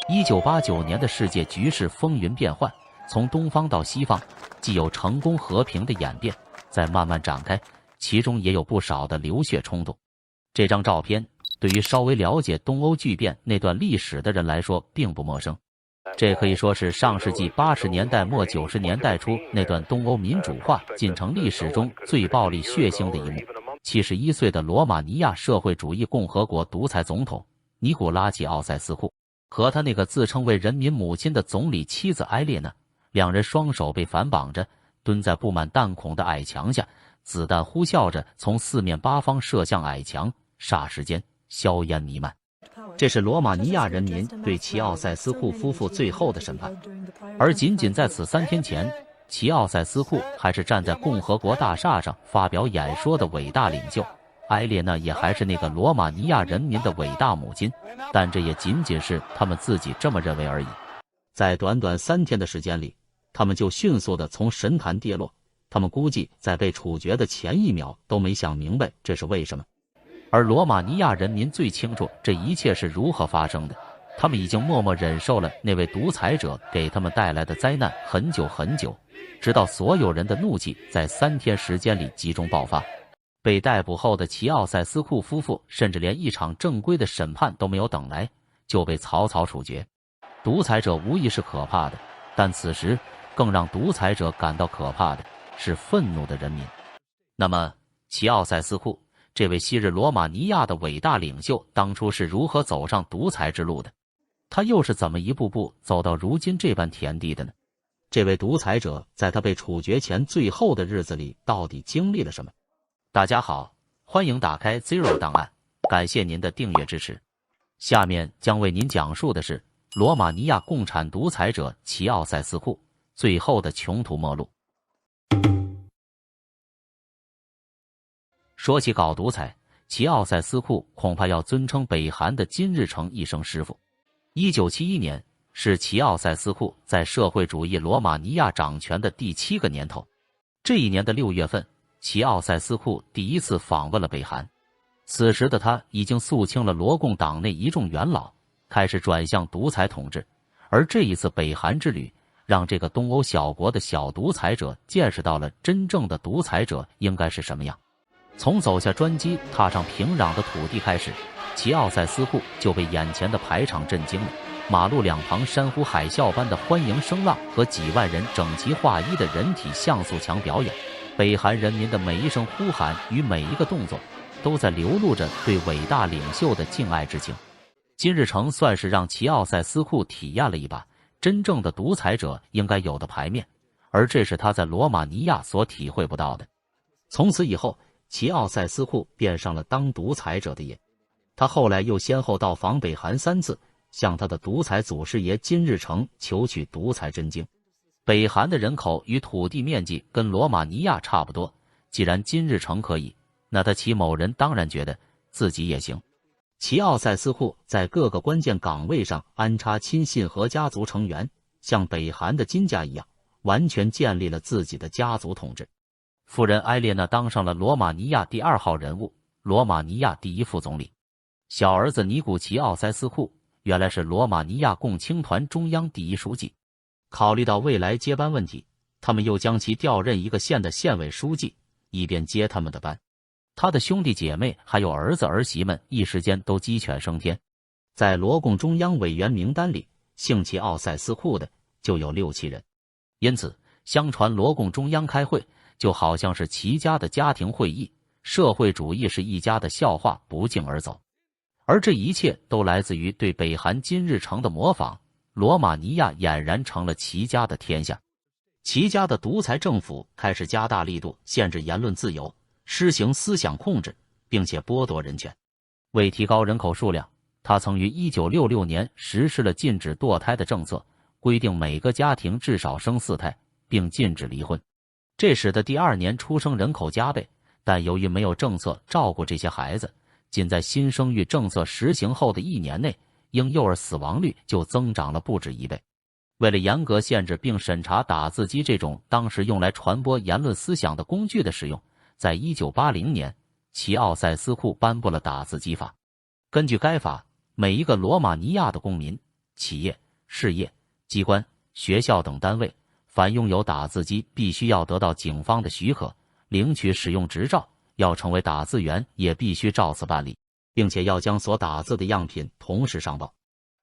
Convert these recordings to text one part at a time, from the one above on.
1989年的世界局势风云变幻，从东方到西方，既有成功和平的演变在慢慢展开，其中也有不少的流血冲动。这张照片对于稍微了解东欧剧变那段历史的人来说并不陌生，这可以说是上世纪80年代末90年代初那段东欧民主化进程历史中最暴力血腥的一幕。71岁的罗马尼亚社会主义共和国独裁总统尼古拉齐奥塞斯库和他那个自称为人民母亲的总理妻子埃列娜，两人双手被反绑着，蹲在布满弹孔的矮墙下，子弹呼啸着从四面八方射向矮墙，霎时间硝烟弥漫。这是罗马尼亚人民对齐奥塞斯库夫妇最后的审判。而仅仅在此3天前，齐奥塞斯库还是站在共和国大厦上发表演说的伟大领袖，埃列娜也还是那个罗马尼亚人民的伟大母亲，但这也仅仅是他们自己这么认为而已。在短短3天的时间里，他们就迅速地从神坛跌落，他们估计在被处决的前1秒都没想明白这是为什么。而罗马尼亚人民最清楚这一切是如何发生的，他们已经默默忍受了那位独裁者给他们带来的灾难很久很久，直到所有人的怒气在3天时间里集中爆发。被逮捕后的齐奥塞斯库夫妇甚至连一场正规的审判都没有等来，就被草草处决。独裁者无疑是可怕的，但此时更让独裁者感到可怕的是愤怒的人民。那么，齐奥塞斯库这位昔日罗马尼亚的伟大领袖当初是如何走上独裁之路的？他又是怎么一步步走到如今这般田地的呢？这位独裁者在他被处决前最后的日子里到底经历了什么？大家好，欢迎打开 Zero 档案，感谢您的订阅支持。下面将为您讲述的是罗马尼亚共产独裁者齐奥塞斯库最后的穷途末路。说起搞独裁，齐奥塞斯库恐怕要尊称北韩的金日成一声师傅。1971年是齐奥塞斯库在社会主义罗马尼亚掌权的第7个年头。这一年的6月份，齐奥塞斯库第一次访问了北韩。此时的他已经肃清了罗共党内一众元老，开始转向独裁统治。而这一次北韩之旅，让这个东欧小国的小独裁者见识到了真正的独裁者应该是什么样。从走下专机踏上平壤的土地开始，齐奥塞斯库就被眼前的排场震惊了。马路两旁山呼海啸般的欢迎声浪和几万人整齐划一的人体像素墙表演，北韩人民的每一声呼喊与每一个动作都在流露着对伟大领袖的敬爱之情。金日成算是让齐奥塞斯库体验了一把真正的独裁者应该有的牌面，而这是他在罗马尼亚所体会不到的。从此以后，齐奥塞斯库便上了当独裁者的瘾。他后来又先后到访北韩3次，向他的独裁祖师爷金日成求取独裁真经。北韩的人口与土地面积跟罗马尼亚差不多，既然金日成可以，那他齐某人当然觉得自己也行。齐奥塞斯库在各个关键岗位上安插亲信和家族成员，像北韩的金家一样，完全建立了自己的家族统治。夫人埃列娜当上了罗马尼亚第2号人物，罗马尼亚第1副总理。小儿子尼古齐奥塞斯库原来是罗马尼亚共青团中央第1书记。考虑到未来接班问题，他们又将其调任一个县的县委书记，以便接他们的班。他的兄弟姐妹还有儿子儿媳们一时间都鸡犬升天。在罗共中央委员名单里，姓齐奥塞斯库的就有6、7人。因此，相传罗共中央开会就好像是齐家的家庭会议，社会主义是一家的笑话不胫而走。而这一切都来自于对北韩金日成的模仿，罗马尼亚俨然成了齐家的天下。齐家的独裁政府开始加大力度限制言论自由，施行思想控制，并且剥夺人权。为提高人口数量，他曾于1966年实施了禁止堕胎的政策，规定每个家庭至少生4胎，并禁止离婚。这使得第2年出生人口加倍，但由于没有政策照顾这些孩子，仅在新生育政策实行后的1年内，婴幼儿死亡率就增长了不止1倍。为了严格限制并审查打字机这种当时用来传播言论思想的工具的使用，在1980年，齐奥塞斯库颁布了打字机法。根据该法，每一个罗马尼亚的公民企业、事业、机关、学校等单位，凡拥有打字机，必须要得到警方的许可，领取使用执照。要成为打字员，也必须照此办理，并且要将所打字的样品同时上报。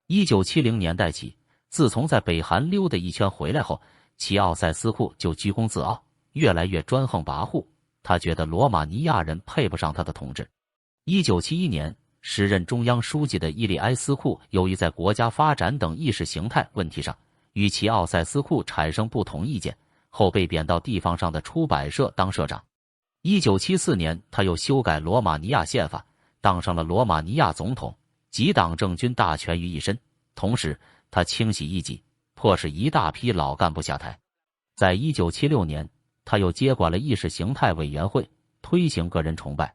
1970年代起，自从在北韩溜达一圈回来后，齐奥塞斯库就居功自傲，越来越专横跋扈。他觉得罗马尼亚人配不上他的统治。1971年，时任中央书记的伊利埃斯库，由于在国家发展等意识形态问题上与齐奥塞斯库产生不同意见，后被贬到地方上的出版社当社长。1974年，他又修改罗马尼亚宪法，当上了罗马尼亚总统，集党政军大权于一身。同时，他清洗异己，迫使一大批老干部下台。在1976年，他又接管了意识形态委员会，推行个人崇拜。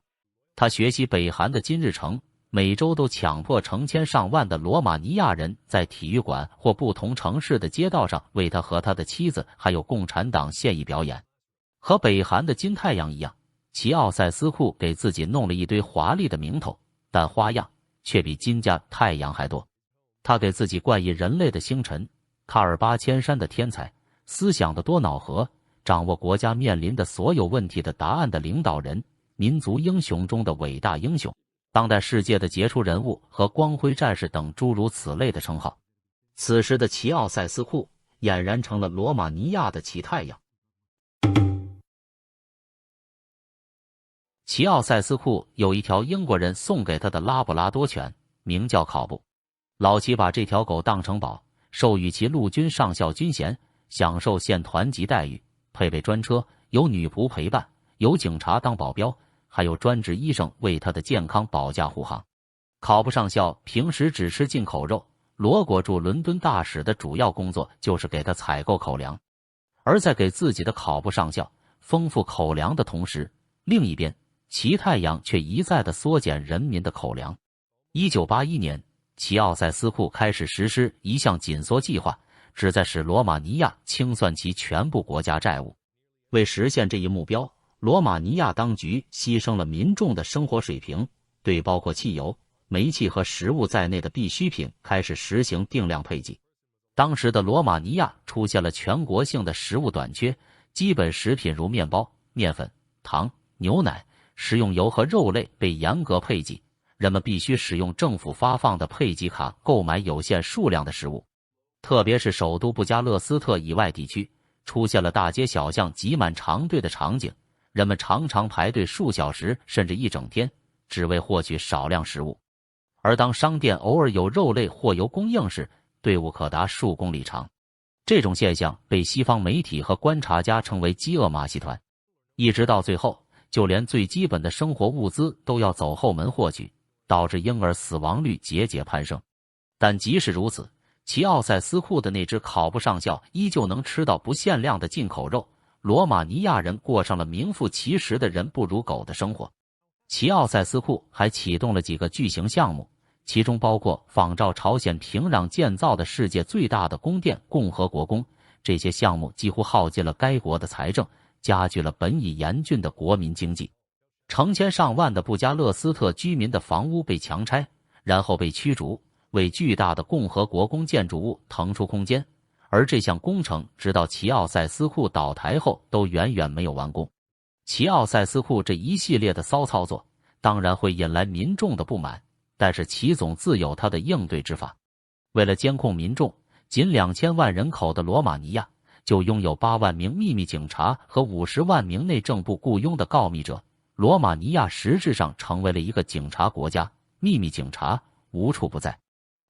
他学习北韩的金日成，每周都强迫成千上万的罗马尼亚人在体育馆或不同城市的街道上为他和他的妻子还有共产党献艺表演。和北韩的金太阳一样，齐奥塞斯库给自己弄了一堆华丽的名头，但花样却比金家太阳还多。他给自己冠以人类的星辰、卡尔巴千山的天才、思想的多脑河、掌握国家面临的所有问题的答案的领导人、民族英雄中的伟大英雄、当代世界的杰出人物和光辉战士等诸如此类的称号。此时的齐奥塞斯库俨然成了罗马尼亚的齐太阳。齐奥塞斯库有一条英国人送给他的拉布拉多犬，名叫考布。老齐把这条狗当成宝，授予其陆军上校军衔，享受县团级待遇，配备专车，有女仆陪伴，有警察当保镖，还有专职医生为他的健康保驾护航。考布上校平时只吃进口肉，罗果驻伦敦大使的主要工作就是给他采购口粮。而在给自己的考布上校丰富口粮的同时，另一边齐太阳却一再地缩减人民的口粮。1981年，齐奥塞斯库开始实施一项紧缩计划，旨在使罗马尼亚清算其全部国家债务。为实现这一目标，罗马尼亚当局牺牲了民众的生活水平，对包括汽油、煤气和食物在内的必需品开始实行定量配给。当时的罗马尼亚出现了全国性的食物短缺，基本食品如面包、面粉、糖、牛奶、食用油和肉类被严格配给，人们必须使用政府发放的配给卡购买有限数量的食物。特别是首都布加勒斯特以外地区，出现了大街小巷挤满长队的场景，人们常常排队数小时甚至一整天，只为获取少量食物。而当商店偶尔有肉类或油供应时，队伍可达数公里长。这种现象被西方媒体和观察家称为饥饿马戏团。一直到最后，就连最基本的生活物资都要走后门获取，导致婴儿死亡率节节攀升。但即使如此，齐奥塞斯库的那只考布上校依旧能吃到不限量的进口肉，罗马尼亚人过上了名副其实的人不如狗的生活。齐奥塞斯库还启动了几个巨型项目，其中包括仿照朝鲜平壤建造的世界最大的宫殿共和国宫。这些项目几乎耗尽了该国的财政，加剧了本已严峻的国民经济。成千上万的布加勒斯特居民的房屋被强拆，然后被驱逐，为巨大的共和国宫建筑物腾出空间。而这项工程直到齐奥塞斯库倒台后都远远没有完工。齐奥塞斯库这一系列的骚操作当然会引来民众的不满，但是齐总自有他的应对之法。为了监控民众，仅2000万人口的罗马尼亚就拥有8万名秘密警察和50万名内政部雇佣的告密者。罗马尼亚实质上成为了一个警察国家，秘密警察无处不在。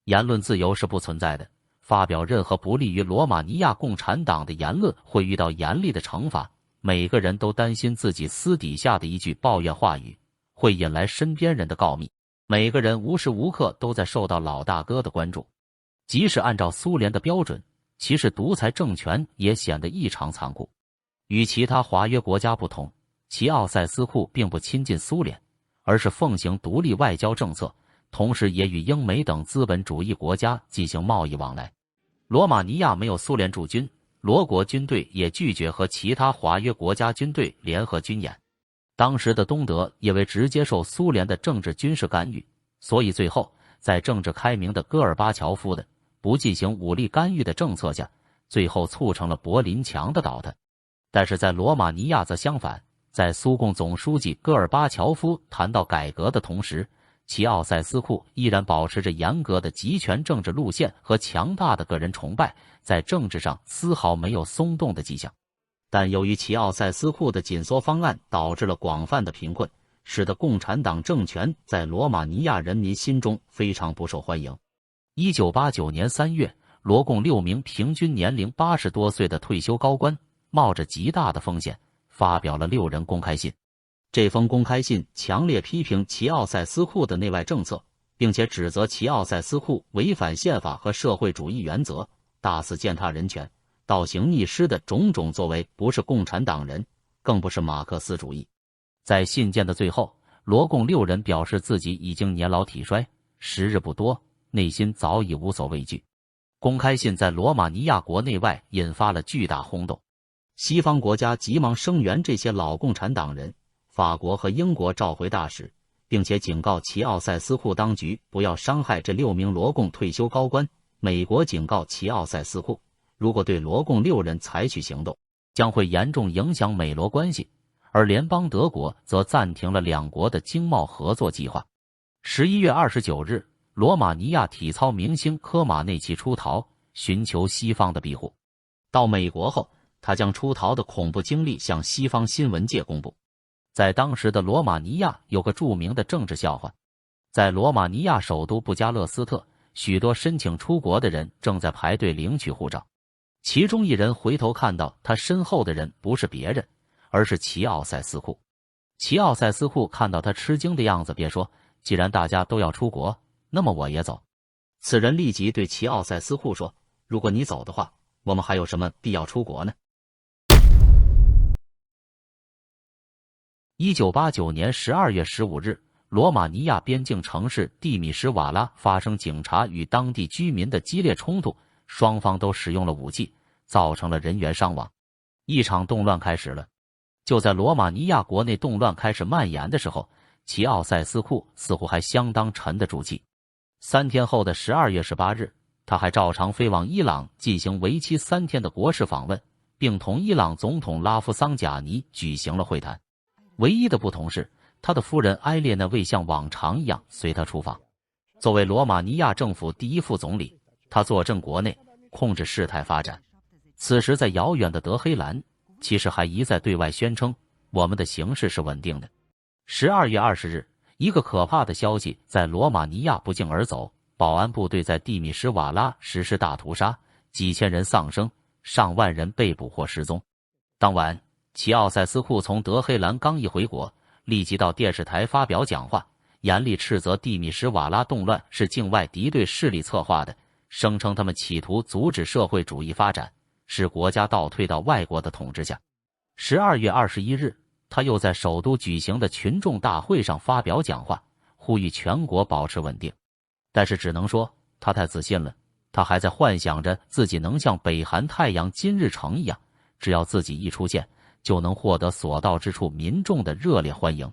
言论自由是不存在的，发表任何不利于罗马尼亚共产党的言论会遇到严厉的惩罚。每个人都担心自己私底下的一句抱怨话语会引来身边人的告密，每个人无时无刻都在受到老大哥的关注。即使按照苏联的标准，其实独裁政权也显得异常残酷。与其他华约国家不同，齐奥塞斯库并不亲近苏联，而是奉行独立外交政策，同时也与英美等资本主义国家进行贸易往来。罗马尼亚没有苏联驻军，罗国军队也拒绝和其他华约国家军队联合军演。当时的东德也为直接受苏联的政治军事干预，所以最后在政治开明的戈尔巴乔夫的不进行武力干预的政策下，最后促成了柏林墙的倒塌。但是在罗马尼亚则相反，在苏共总书记戈尔巴乔夫谈到改革的同时，齐奥塞斯库依然保持着严格的集权政治路线和强大的个人崇拜，在政治上丝毫没有松动的迹象。但由于齐奥塞斯库的紧缩方案导致了广泛的贫困，使得共产党政权在罗马尼亚人民心中非常不受欢迎。1989年3月，罗共6名平均年龄80多岁的退休高官，冒着极大的风险，发表了6人公开信。这封公开信强烈批评齐奥塞斯库的内外政策，并且指责齐奥塞斯库违反宪法和社会主义原则，大肆践踏人权，倒行逆施的种种作为不是共产党人，更不是马克思主义。在信件的最后，罗共6人表示自己已经年老体衰，时日不多，内心早已无所畏惧。公开信在罗马尼亚国内外引发了巨大轰动，西方国家急忙声援这些老共产党人，法国和英国召回大使，并且警告齐奥塞斯库当局不要伤害这6名罗共退休高官。美国警告齐奥塞斯库，如果对罗共6人采取行动，将会严重影响美罗关系。而联邦德国则暂停了两国的经贸合作计划。11月29日，罗马尼亚体操明星科马内奇出逃，寻求西方的庇护。到美国后，他将出逃的恐怖经历向西方新闻界公布。在当时的罗马尼亚有个著名的政治笑话，在罗马尼亚首都布加勒斯特，许多申请出国的人正在排队领取护照。其中一人回头看到他身后的人不是别人，而是齐奥塞斯库。齐奥塞斯库看到他吃惊的样子，便说：“既然大家都要出国，那么我也走。”此人立即对齐奥塞斯库说：“如果你走的话，我们还有什么必要出国呢？”1989年12月15日，罗马尼亚边境城市蒂米什瓦拉发生警察与当地居民的激烈冲突，双方都使用了武器，造成了人员伤亡。一场动乱开始了。就在罗马尼亚国内动乱开始蔓延的时候，齐奥塞斯库似乎还相当沉得住气。3天后的12月18日，他还照常飞往伊朗进行为期3天的国事访问，并同伊朗总统拉夫桑贾尼举行了会谈。唯一的不同是，他的夫人埃列娜未像往常一样随他出访。作为罗马尼亚政府第一副总理，他坐镇国内，控制事态发展。此时在遥远的德黑兰，其实还一再对外宣称，我们的形势是稳定的。12月20日，一个可怕的消息在罗马尼亚不胫而走，保安部队在蒂米什瓦拉实施大屠杀，几千人丧生，上万人被捕或失踪。当晚，齐奥塞斯库从德黑兰刚一回国，立即到电视台发表讲话，严厉斥责蒂米什瓦拉动乱是境外敌对势力策划的，声称他们企图阻止社会主义发展，使国家倒退到外国的统治下。12月21日，他又在首都举行的群众大会上发表讲话，呼吁全国保持稳定。但是只能说他太自信了，他还在幻想着自己能像北韩太阳金日成一样，只要自己一出现，就能获得所到之处民众的热烈欢迎。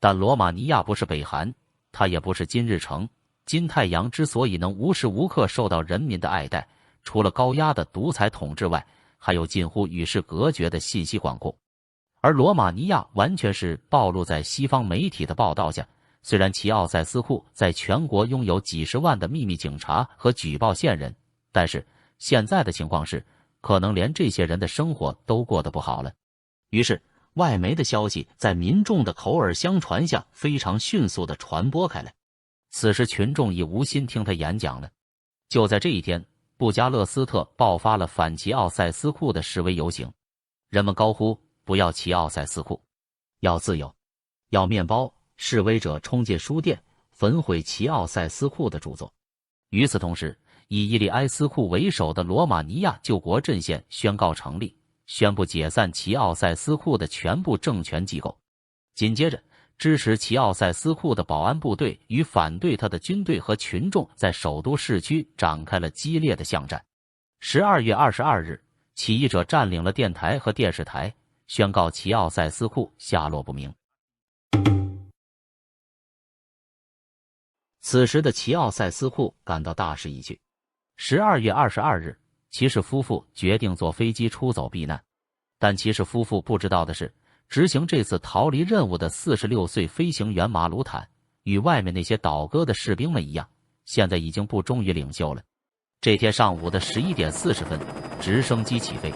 但罗马尼亚不是北韩，他也不是金日成。金太阳之所以能无时无刻受到人民的爱戴，除了高压的独裁统治外，还有近乎与世隔绝的信息管控。而罗马尼亚完全是暴露在西方媒体的报道下。虽然齐奥塞斯库在全国拥有几十万的秘密警察和举报线人，但是现在的情况是，可能连这些人的生活都过得不好了。于是外媒的消息在民众的口耳相传下非常迅速地传播开来。此时群众已无心听他演讲了。就在这一天，布加勒斯特爆发了反齐奥塞斯库的示威游行，人们高呼不要齐奥塞斯库，要自由，要面包。示威者冲进书店，焚毁齐奥塞斯库的著作。与此同时，以伊利埃斯库为首的罗马尼亚救国阵线宣告成立，宣布解散齐奥塞斯库的全部政权机构。紧接着，支持齐奥塞斯库的保安部队与反对他的军队和群众在首都市区展开了激烈的巷战。12月22日，起义者占领了电台和电视台，宣告齐奥塞斯库下落不明。此时的齐奥塞斯库感到大势已去， 12月22日，骑士夫妇决定坐飞机出走避难，但骑士夫妇不知道的是，执行这次逃离任务的46岁飞行员马鲁坦，与外面那些倒戈的士兵们一样，现在已经不忠于领袖了。这天上午的11点40分，直升机起飞，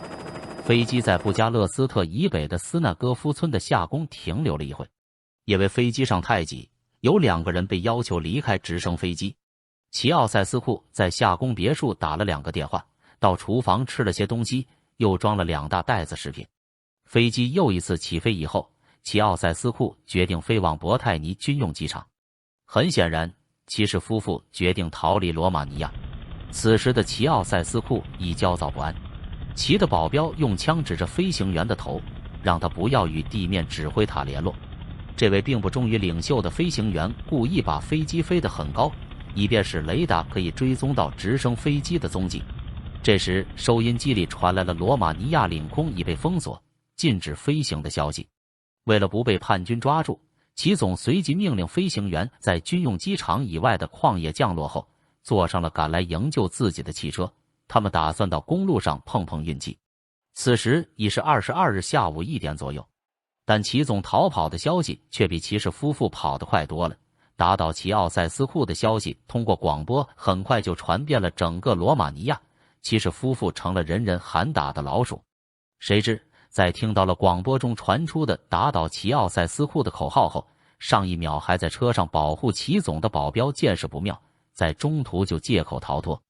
飞机在布加勒斯特以北的斯纳戈夫村的夏宫停留了一会，因为飞机上太挤，有2个人被要求离开直升飞机。齐奥塞斯库在夏宫别墅打了2个电话，到厨房吃了些东西，又装了2大袋子食品。飞机又一次起飞以后，齐奥塞斯库决定飞往伯泰尼军用机场。很显然，骑士夫妇决定逃离罗马尼亚。此时的齐奥塞斯库已焦躁不安，齐的保镖用枪指着飞行员的头，让他不要与地面指挥塔联络。这位并不忠于领袖的飞行员故意把飞机飞得很高，以便使雷达可以追踪到直升飞机的踪迹。这时，收音机里传来了罗马尼亚领空已被封锁，禁止飞行的消息。为了不被叛军抓住，齐总随即命令飞行员在军用机场以外的旷野降落后，坐上了赶来营救自己的汽车。他们打算到公路上碰碰运气。此时已是22日下午1点左右，但齐总逃跑的消息却比骑士夫妇跑得快多了。打倒齐奥塞斯库的消息通过广播很快就传遍了整个罗马尼亚，骑士夫妇成了人人喊打的老鼠。谁知在听到了广播中传出的打倒齐奥塞斯库的口号后，上一秒还在车上保护齐总的保镖见势不妙，在中途就借口逃脱。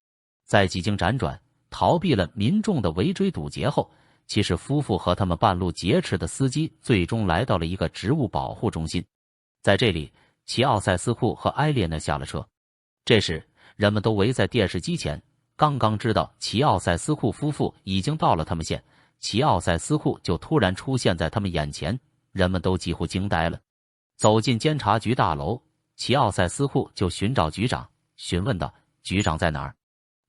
在几经辗转逃避了民众的围追堵截后，骑士夫妇和他们半路劫持的司机最终来到了一个植物保护中心。在这里，齐奥塞斯库和埃列娜下了车。这时，人们都围在电视机前，刚刚知道齐奥塞斯库夫妇已经到了他们县，齐奥塞斯库就突然出现在他们眼前，人们都几乎惊呆了。走进监察局大楼，齐奥塞斯库就寻找局长，询问道：“局长在哪儿？”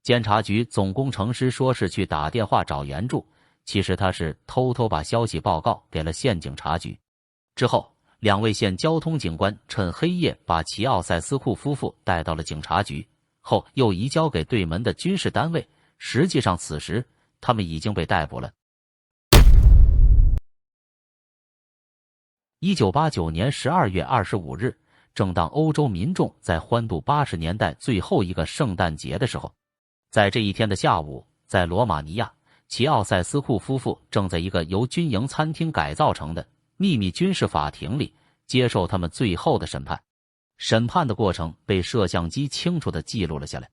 监察局总工程师说是去打电话找援助，其实他是偷偷把消息报告给了县警察局。之后，2位县交通警官趁黑夜把齐奥塞斯库夫妇带到了警察局，后又移交给对门的军事单位。实际上此时他们已经被逮捕了。1989年12月25日，正当欧洲民众在欢度80年代最后一个圣诞节的时候，在这一天的下午，在罗马尼亚，齐奥塞斯库夫妇正在一个由军营餐厅改造成的秘密军事法庭里接受他们最后的审判。审判的过程被摄像机清楚地记录了下来。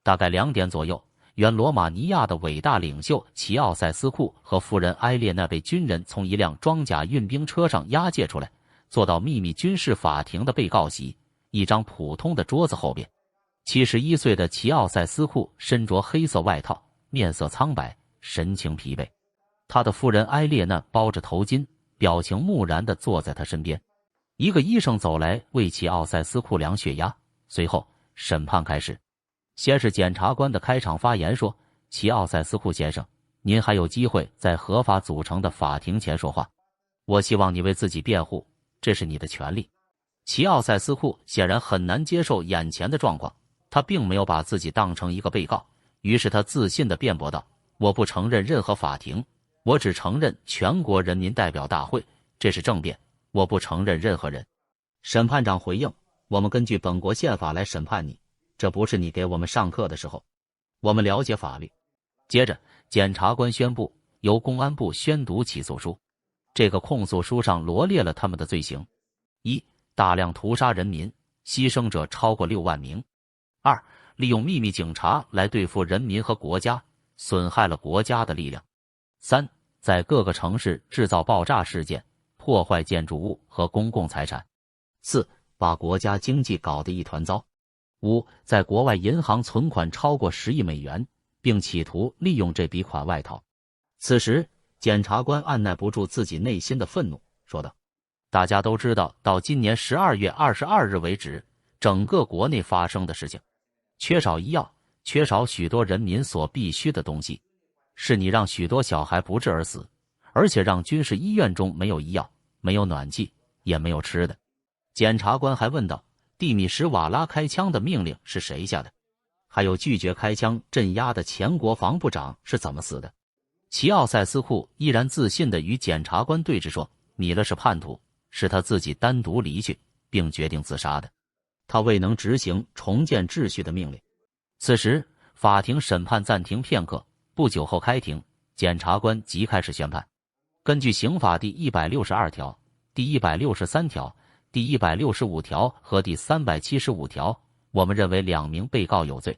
大概2点左右，原罗马尼亚的伟大领袖齐奥塞斯库和夫人埃列娜被军人从一辆装甲运兵车上押解出来，坐到秘密军事法庭的被告席，一张普通的桌子后边。71岁的齐奥塞斯库身着黑色外套，面色苍白，神情疲惫。他的夫人埃列娜包着头巾，表情木然地坐在他身边。一个医生走来为齐奥塞斯库量血压，随后审判开始。先是检察官的开场发言说：“齐奥塞斯库先生，您还有机会在合法组成的法庭前说话。我希望你为自己辩护，这是你的权利。”齐奥塞斯库显然很难接受眼前的状况，他并没有把自己当成一个被告，于是他自信地辩驳道：“我不承认任何法庭，我只承认全国人民代表大会，这是政变，我不承认任何人。”审判长回应：“我们根据本国宪法来审判你，这不是你给我们上课的时候，我们了解法律。”接着，检察官宣布由公安部宣读起诉书。这个控诉书上罗列了他们的罪行： 1. 大量屠杀人民，牺牲者超过6万名； 2. 利用秘密警察来对付人民和国家，损害了国家的力量； 3. 在各个城市制造爆炸事件，破坏建筑物和公共财产； 4. 把国家经济搞得一团糟； 5. 在国外银行存款超过10亿美元，并企图利用这笔款外逃。此时，检察官按耐不住自己内心的愤怒，说道：“大家都知道，到今年12月22日为止，整个国内发生的事情，缺少医药，缺少许多人民所必需的东西，是你让许多小孩不治而死，而且让军事医院中没有医药，没有暖气，也没有吃的。”检察官还问道：“蒂米什瓦拉开枪的命令是谁下的？”还有拒绝开枪镇压的前国防部长是怎么死的。齐奥塞斯库依然自信地与检察官对峙说，米勒是叛徒，是他自己单独离去并决定自杀的，他未能执行重建秩序的命令。此时法庭审判暂停片刻，不久后开庭，检察官即开始宣判。根据刑法第162条、第163条、第165条和第375条，我们认为2名被告有罪。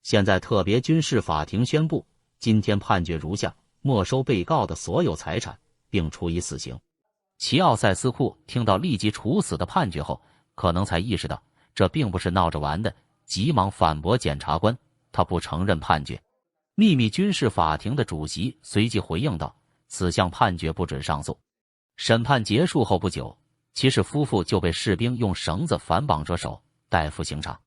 现在特别军事法庭宣布，今天判决如下：没收被告的所有财产，并处以死刑。齐奥塞斯库听到立即处死的判决后，可能才意识到这并不是闹着玩的，急忙反驳检察官，他不承认判决。秘密军事法庭的主席随即回应道，此项判决不准上诉。审判结束后不久，骑士夫妇就被士兵用绳子反绑着手带赴刑场。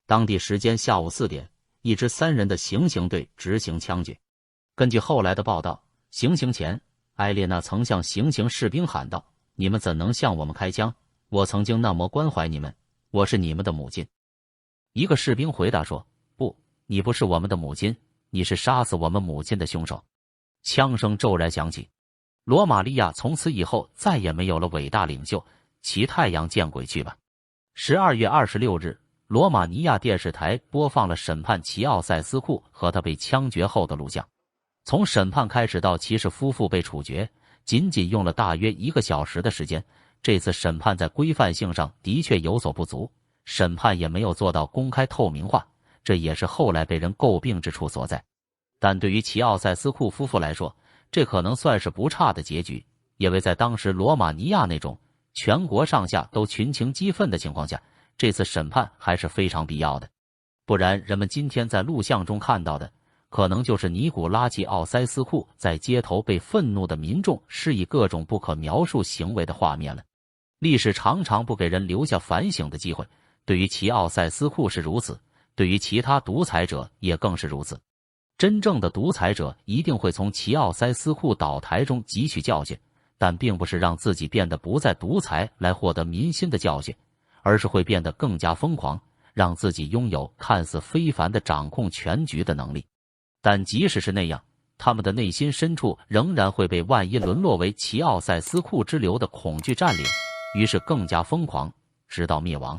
当地时间下午4点，一支3人的行刑队执行枪决。根据后来的报道，行刑前，埃列娜曾向行刑士兵喊道，你们怎能向我们开枪？我曾经那么关怀你们，我是你们的母亲。一个士兵回答说，不，你不是我们的母亲，你是杀死我们母亲的凶手。枪声骤然响起，罗马利亚从此以后再也没有了伟大领袖，其太阳见鬼去吧。12月26日，罗马尼亚电视台播放了审判齐奥塞斯库和他被枪决后的录像。从审判开始到骑士夫妇被处决，仅仅用了大约1个小时的时间。这次审判在规范性上的确有所不足，审判也没有做到公开透明化，这也是后来被人诟病之处所在。但对于齐奥塞斯库夫妇来说，这可能算是不差的结局，因为在当时罗马尼亚那种全国上下都群情激愤的情况下，这次审判还是非常必要的。不然人们今天在录像中看到的，可能就是尼古拉齐奥塞斯库在街头被愤怒的民众施以各种不可描述行为的画面了。历史常常不给人留下反省的机会，对于齐奥塞斯库是如此，对于其他独裁者也更是如此。真正的独裁者一定会从齐奥塞斯库倒台中汲取教训，但并不是让自己变得不再独裁来获得民心的教训，而是会变得更加疯狂，让自己拥有看似非凡的掌控全局的能力。但即使是那样，他们的内心深处仍然会被万一沦落为齐奥塞斯库之流的恐惧占领，于是更加疯狂，直到灭亡。